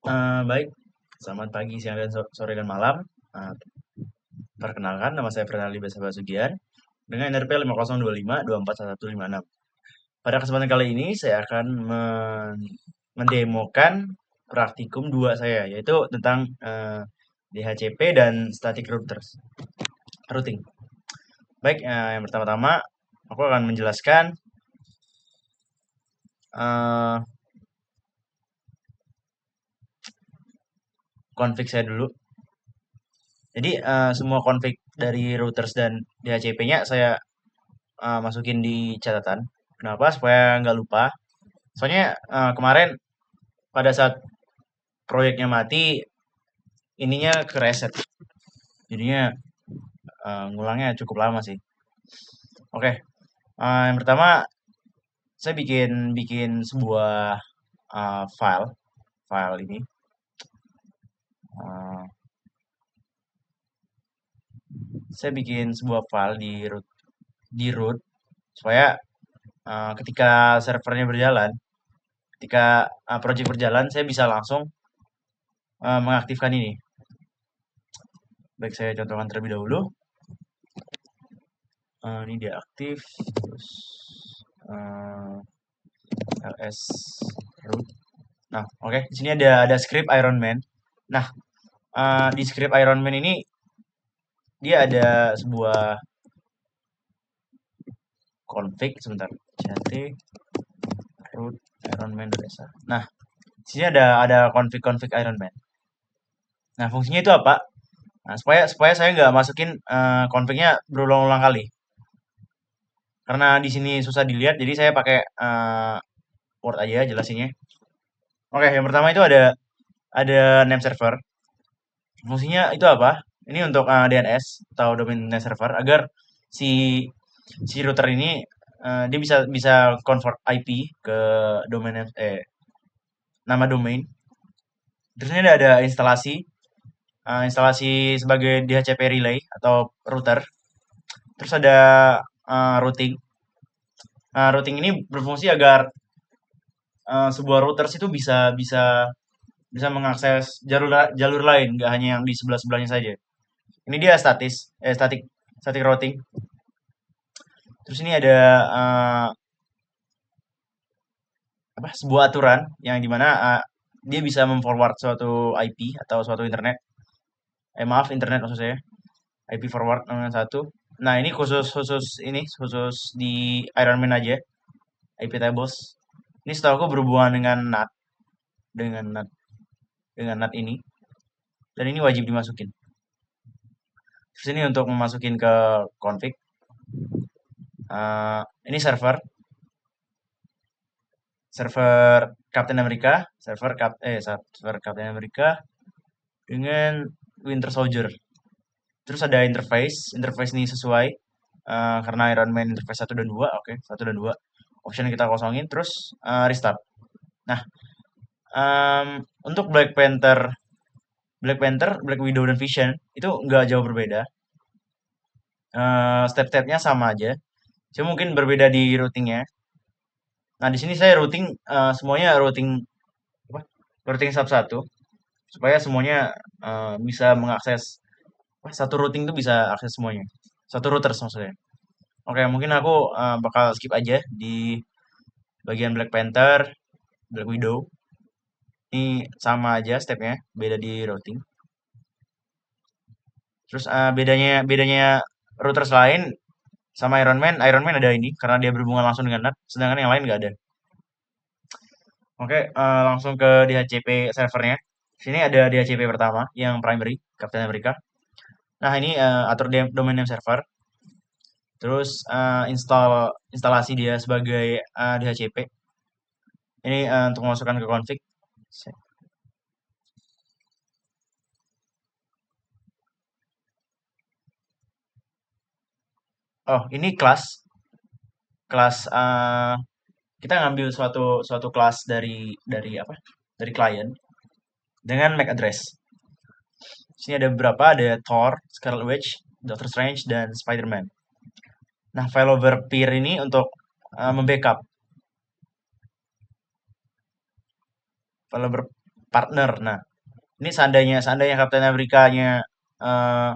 Baik, selamat pagi, siang, dan sore dan malam. Eh, Perkenalkan, nama saya Fernaldi Besa Basugian dengan NRP 5025241156. Pada kesempatan kali ini, saya akan mendemokan praktikum 2 saya, yaitu tentang DHCP dan static routing. Baik, yang pertama-tama, aku akan menjelaskan eh, config saya dulu. Jadi, semua config dari routers dan DHCP-nya saya masukin di catatan. Kenapa? Supaya nggak lupa. Soalnya kemarin pada saat proyeknya mati, ininya kereset. Jadinya ngulangnya cukup lama sih. Oke, yang pertama saya bikin bikin sebuah file, file ini. Uh, saya bikin sebuah file di root supaya ketika servernya berjalan, ketika project berjalan, saya bisa langsung mengaktifkan ini. Baik, saya contohkan terlebih dahulu. Ini dia aktif, terus ls root. Nah, oke, di sini ada script Iron Man. Nah, di script Iron Man ini dia ada sebuah config sebentar. ct root Iron Man desa. Nah, di sini ada config Iron Man. Nah, fungsinya itu apa? Nah, supaya supaya saya nggak masukin config-nya berulang-ulang kali. Karena di sini susah dilihat, jadi saya pakai Word aja jelasinnya. Oke, yang pertama itu ada name server. Fungsinya itu apa? Ini untuk DNS atau domain name server agar si si router ini dia bisa bisa convert IP ke domain nama domain. Terus ini ada instalasi sebagai DHCP relay atau router. Terus ada routing. Routing ini berfungsi agar sebuah routers itu bisa bisa bisa mengakses jalur jalur lain, nggak hanya yang di sebelah sebelahnya saja. Ini dia static static routing. Terus ini ada apa sebuah aturan yang dimana dia bisa memforward suatu IP atau suatu internet. Maaf internet maksud saya. IP forward satu. Nah ini khusus khusus ini khusus di Iron Man aja. IP tables. Ini setahu aku berhubungan dengan NAT dengan NAT dengan NAT ini. Dan ini wajib dimasukin. Terus ini untuk memasukin ke config. Ini server Captain America, server Captain America dengan Winter Soldier. Terus ada interface ini sesuai karena Iron Man interface satu dan 2, oke, 1 dan 2. Option kita kosongin terus restart. Nah, untuk Black Panther, Black Widow dan Vision itu nggak jauh berbeda. Step-stepnya sama aja. Cuma mungkin berbeda di routingnya. Nah, di sini saya semuanya apa? Routing satu-satu supaya semuanya bisa mengakses satu routing itu bisa akses semuanya. Satu routers maksudnya. Oke, mungkin aku bakal skip aja di bagian Black Panther, Black Widow. Ini sama aja stepnya, beda di routing. Terus bedanya bedanya routers lain sama Iron Man ada ini karena dia berhubungan langsung dengan NAT, sedangkan yang lain nggak ada. Oke, langsung ke DHCP servernya. Sini ada DHCP pertama, yang primary, Captain America. Nah, ini atur domain name server. Terus instalasi dia sebagai DHCP. Ini untuk memasukkan ke config. Oh, ini kelas kita ngambil suatu suatu kelas dari apa? Dari klien dengan MAC address. Sini ada beberapa, ada Thor, Scarlet Witch, Doctor Strange, dan Spider-Man. Nah, failover peer ini untuk membackup failover partner. Nah, ini seandainya seandainya Kapten Amerikanya eh,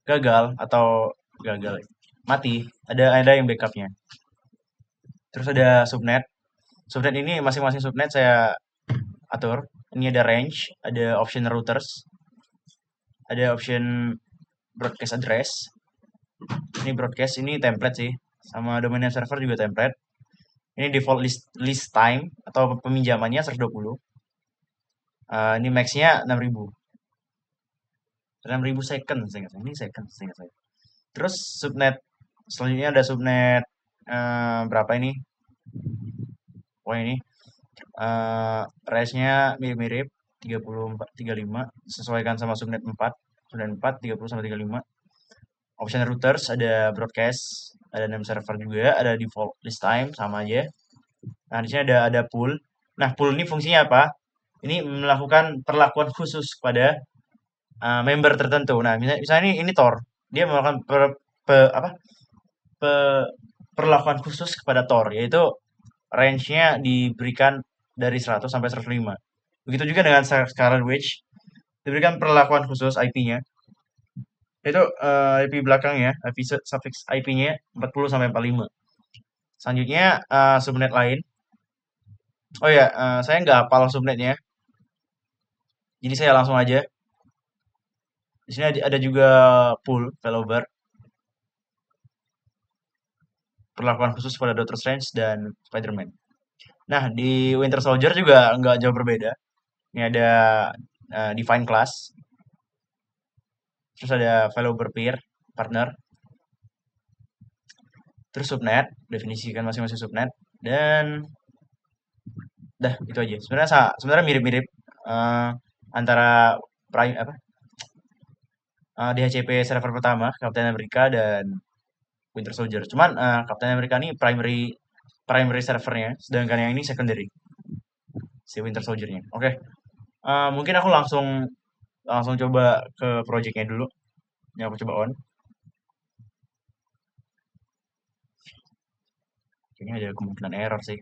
gagal atau gagal mati, ada yang backupnya. Terus ada subnet. Subnet ini masing-masing subnet saya atur. Ini ada range, ada option routers, ada option broadcast address. Ini broadcast, ini template sih. Sama domain name server juga template. Ini default list time atau peminjamannya 120. Ini max-nya 6.000. 6.000 second, ini second, seingat saya. Terus subnet selanjutnya ada subnet berapa ini? Oh ini range-nya mirip-mirip 34 35, sesuaikan sama subnet 4. Subnet 4 30 sampai 35. Option routers ada broadcast, ada name server juga, ada default list time sama aja. Nah, di sini ada pool. Nah, pool ini fungsinya apa? Ini melakukan perlakuan khusus kepada member tertentu. Nah, misalnya ini Tor, dia melakukan apa? pe- perlakuan khusus kepada Tor, yaitu range-nya diberikan dari 100 sampai 105. Begitu juga dengan Scarlet Witch, diberikan perlakuan khusus IP-nya. Itu IP belakangnya, IP suffix IP-nya 40 sampai 45. Selanjutnya subnet lain. Oh ya, saya nggak hafal subnetnya, jadi saya langsung aja. Di sini ada juga pool failover, perlakuan khusus pada Doctor Strange dan Spider-Man. Nah, di Winter Soldier juga nggak jauh berbeda. Ini ada define class, terus ada failover peer, partner, terus subnet, definisikan masing-masing subnet, dan dah itu aja. Sebenarnya mirip-mirip eh, antara prime apa DHCP server pertama Captain America dan Winter Soldier. Cuman Captain America ini primary servernya, sedangkan yang ini secondary, si Winter Soldier-nya. Oke, mungkin aku langsung langsung coba ke project-nya dulu. Ini aku coba on. Kayaknya ada kemungkinan error sih.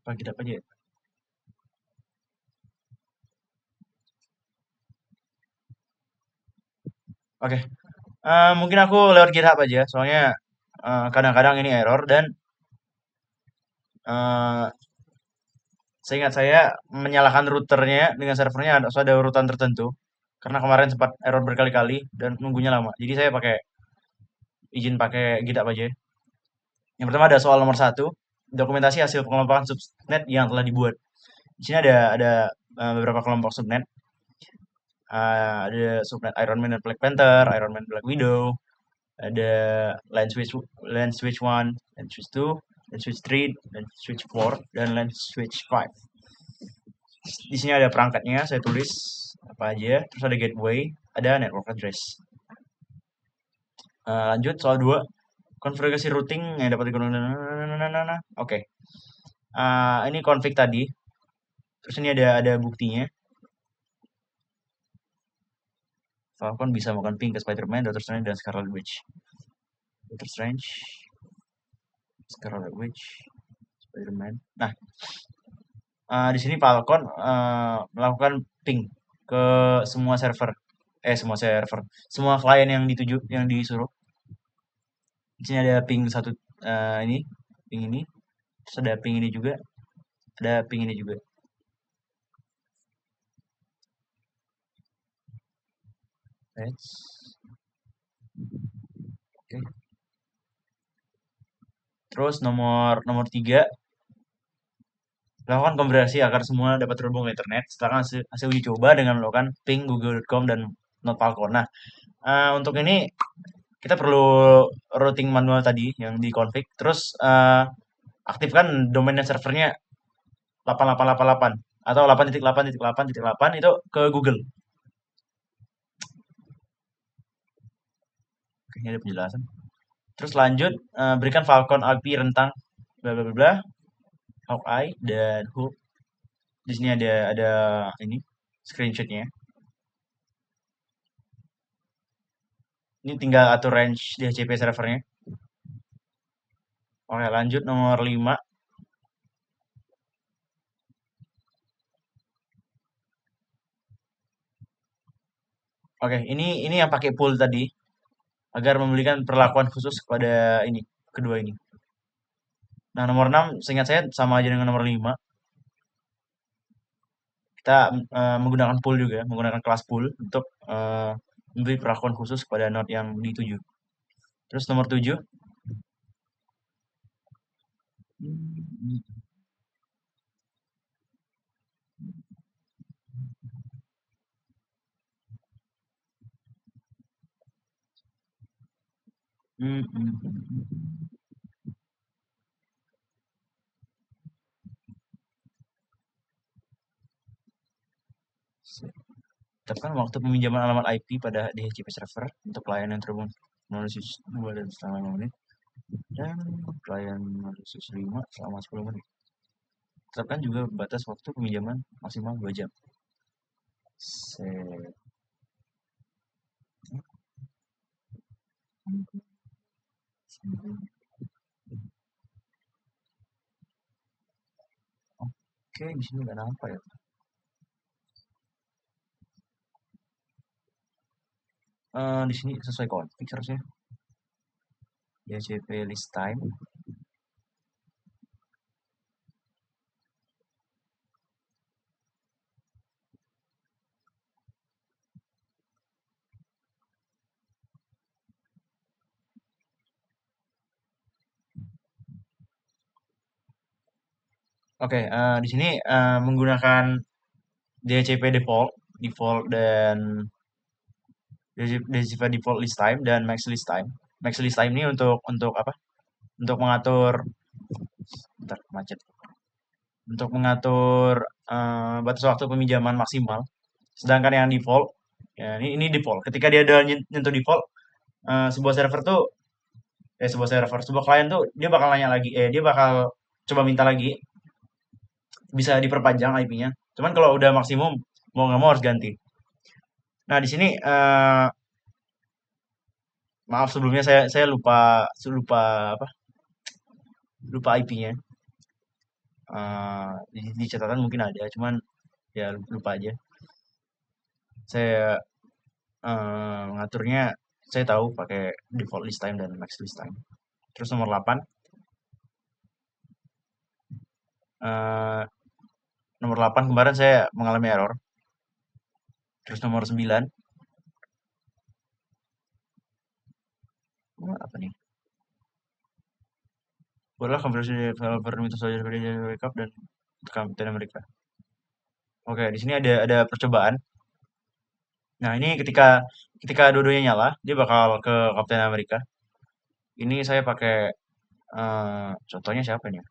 Apa kita apa aja ya? Oke, mungkin aku lewat GitHub aja, soalnya kadang-kadang ini error dan eh, seingat saya menyalakan routernya dengan servernya ada urutan tertentu. Karena kemarin sempat error berkali-kali dan nunggunya lama. Jadi saya izin pakai GitHub aja. Yang pertama ada soal nomor satu, dokumentasi hasil pengelompokan subnet yang telah dibuat. Di sini ada beberapa kelompok subnet. Ada subnet Iron Man dan Black Panther, Iron Man Black Widow, ada Land Switch 1, Land Switch 2, Land Switch 3, Land Switch 4, dan Land Switch 5. Di sini ada perangkatnya, saya tulis apa aja, terus ada gateway, ada network address. Lanjut soal 2, konfigurasi routing yang dapat digunakan. Oke. Ini config tadi. Terus ini ada buktinya. Falcon bisa melakukan ping ke Spider-Man, Doctor Strange, dan Scarlet Witch. Doctor Strange, Scarlet Witch, Spider-Man. Nah, di sini Falcon melakukan ping ke semua server. Semua server. Semua klien yang disuruh. Di sini ada ping satu ini, ping ini. Terus ada ping ini juga. Ada ping ini juga. Let's. Oke. Terus nomor nomor 3, lakukan konversi agar semua dapat terhubung ke internet setelah hasil uji coba dengan melakukan ping google.com dan not Falcon. Nah, untuk ini kita perlu routing manual tadi yang di config, terus aktifkan domain servernya 8888 atau 8.8.8.8 itu ke Google. Kayaknya ada penjelasan. Terus lanjut berikan Falcon IP rentang bla bla bla, Hawkeye dan Hook. Di sini ada ini screenshotnya. Ini tinggal atur range DHCP servernya. Oke, lanjut nomor 5. Oke, ini yang pakai pool tadi agar memberikan perlakuan khusus kepada ini kedua ini. Nah, nomor 6 seingat saya sama aja dengan nomor 5. Kita menggunakan pool juga, menggunakan kelas pool untuk memberi perlakuan khusus kepada node yang dituju. Terus nomor 7. Tetapkan waktu peminjaman alamat IP pada DHCP server untuk pelayanan yang terhubung melalui 2 dan selama 5 menit dan pelayanan melalui 5 selama 10 menit. Tetapkan juga batas waktu peminjaman maksimal 2 jam. Set. Oke, di sini nggak nampak ya. Di sini sesuai config harusnya. DHCP list time. Oke, di sini menggunakan DHCP default dan DHCP default list time dan max list time. Max list time ini untuk apa? Untuk mengatur bentar, macet. Untuk mengatur batas waktu peminjaman maksimal. Sedangkan yang default, ya ini default. Ketika dia udah nyentuh default, sebuah server tuh, sebuah klien tuh dia bakal nanya lagi, dia bakal coba minta lagi, bisa diperpanjang IP-nya. Cuman kalau udah maksimum, mau nggak mau harus ganti. Nah di sini maaf sebelumnya saya lupa lupa apa? Lupa IP-nya. Di catatan mungkin ada, cuman ya lupa aja. Saya ngaturnya saya tahu pakai default list time dan max list time. Terus nomor 8, eh, nomor 8 kemarin saya mengalami error. Terus nomor 9, apa nih? Bolehlah konversi developer minta saja dari backup dan Captain America. Oke, di sini ada percobaan. Nah, ini ketika ketika dua-duanya nyala, dia bakal ke Captain America. Ini saya pakai contohnya siapa nih?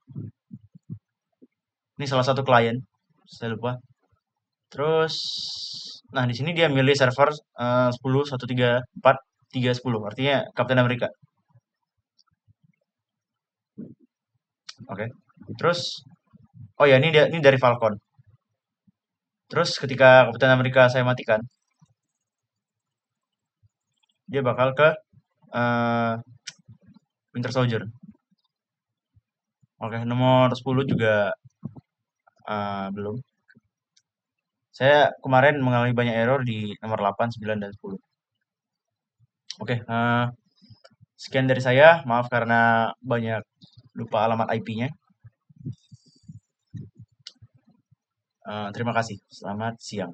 Ini salah satu klien, saya lupa. Terus, nah di sini dia milih server 10 134 310, artinya Captain America. Oke. Terus, oh ya ini dari Falcon. Terus ketika Captain America saya matikan, dia bakal ke eh, Winter Soldier. Oke, nomor 10 juga belum. Saya kemarin mengalami banyak error di nomor 8, 9, dan 10. Oke, sekian dari saya. Maaf karena banyak lupa alamat IP-nya. Terima kasih. Selamat siang.